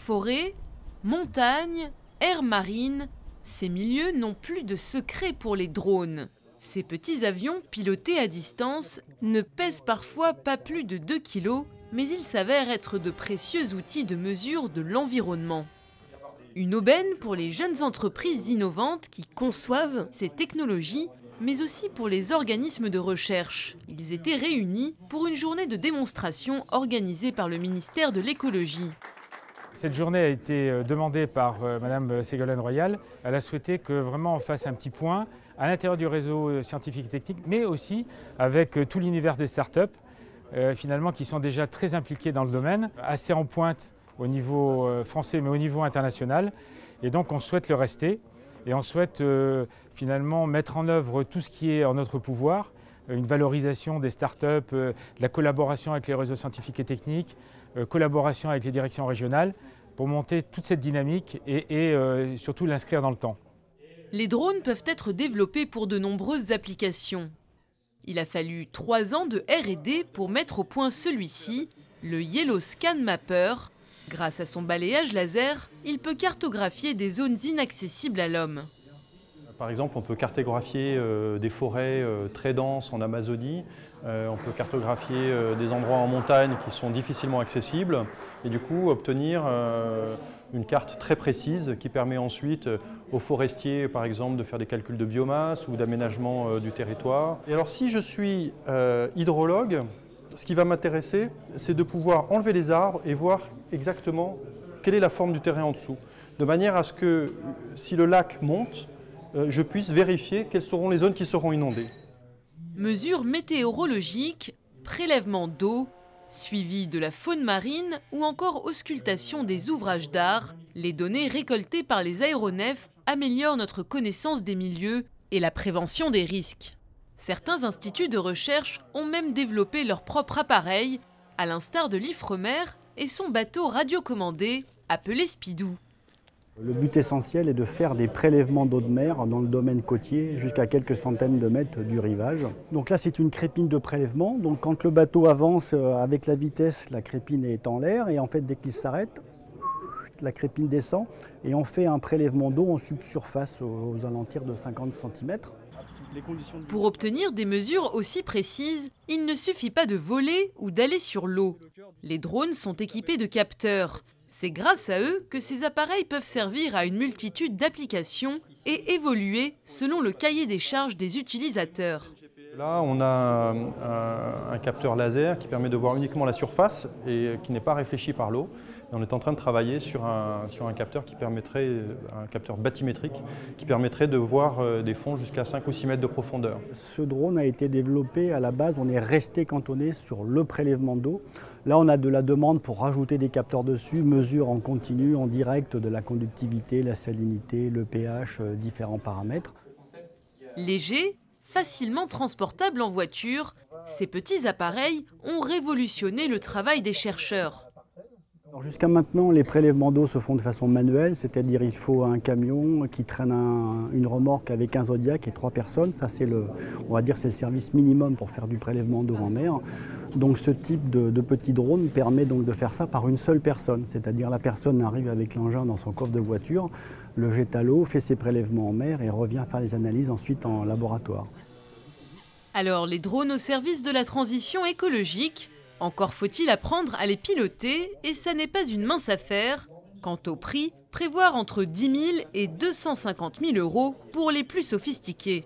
Forêt, montagne, air marine, ces milieux n'ont plus de secret pour les drones. Ces petits avions pilotés à distance ne pèsent parfois pas plus de 2 kg, mais ils s'avèrent être de précieux outils de mesure de l'environnement. Une aubaine pour les jeunes entreprises innovantes qui conçoivent ces technologies, mais aussi pour les organismes de recherche. Ils étaient réunis pour une journée de démonstration organisée par le ministère de l'Écologie. Cette journée a été demandée par Madame Ségolène Royal. Elle a souhaité que vraiment on fasse un petit point à l'intérieur du réseau scientifique et technique, mais aussi avec tout l'univers des startups, finalement qui sont déjà très impliqués dans le domaine, assez en pointe au niveau français, mais au niveau international. Et donc on souhaite le rester et on souhaite finalement mettre en œuvre tout ce qui est en notre pouvoir, une valorisation des startups, de la collaboration avec les réseaux scientifiques et techniques, collaboration avec les directions régionales pour monter toute cette dynamique et surtout l'inscrire dans le temps. Les drones peuvent être développés pour de nombreuses applications. Il a fallu 3 ans de R&D pour mettre au point celui-ci, le Yellow Scan Mapper. Grâce à son balayage laser, il peut cartographier des zones inaccessibles à l'homme. Par exemple, on peut cartographier des forêts très denses en Amazonie, on peut cartographier des endroits en montagne qui sont difficilement accessibles et du coup obtenir une carte très précise qui permet ensuite aux forestiers, par exemple, de faire des calculs de biomasse ou d'aménagement du territoire. Et alors si je suis hydrologue, ce qui va m'intéresser, c'est de pouvoir enlever les arbres et voir exactement quelle est la forme du terrain en dessous, de manière à ce que si le lac monte, je puisse vérifier quelles seront les zones qui seront inondées. Mesures météorologiques, prélèvement d'eau, suivi de la faune marine ou encore auscultation des ouvrages d'art, les données récoltées par les aéronefs améliorent notre connaissance des milieux et la prévention des risques. Certains instituts de recherche ont même développé leur propre appareil, à l'instar de l'Ifremer et son bateau radiocommandé appelé Spidou. Le but essentiel est de faire des prélèvements d'eau de mer dans le domaine côtier jusqu'à quelques centaines de mètres du rivage. Donc là c'est une crépine de prélèvement. Donc quand le bateau avance avec la vitesse, la crépine est en l'air et en fait dès qu'il s'arrête, la crépine descend et on fait un prélèvement d'eau en subsurface aux alentours de 50 cm. Pour obtenir des mesures aussi précises, il ne suffit pas de voler ou d'aller sur l'eau. Les drones sont équipés de capteurs. C'est grâce à eux que ces appareils peuvent servir à une multitude d'applications et évoluer selon le cahier des charges des utilisateurs. Là, on a un capteur laser qui permet de voir uniquement la surface et qui n'est pas réfléchi par l'eau. On est en train de travailler sur un capteur qui permettrait, un capteur bathymétrique, qui permettrait de voir des fonds jusqu'à 5 ou 6 mètres de profondeur. Ce drone a été développé à la base, on est resté cantonné sur le prélèvement d'eau. Là, on a de la demande pour rajouter des capteurs dessus, mesure en continu, en direct de la conductivité, la salinité, le pH, différents paramètres. Léger, facilement transportable en voiture, ces petits appareils ont révolutionné le travail des chercheurs. Jusqu'à maintenant, les prélèvements d'eau se font de façon manuelle, c'est-à-dire il faut un camion qui traîne une remorque avec un Zodiac et 3 personnes. Ça, c'est le service minimum pour faire du prélèvement d'eau en mer. Donc ce type de petit drone permet donc de faire ça par une seule personne, c'est-à-dire la personne arrive avec l'engin dans son coffre de voiture, le jette à l'eau, fait ses prélèvements en mer et revient faire les analyses ensuite en laboratoire. Alors les drones au service de la transition écologique, encore faut-il apprendre à les piloter et ça n'est pas une mince affaire. Quant au prix, prévoir entre 10 000 et 250 000 € pour les plus sophistiqués.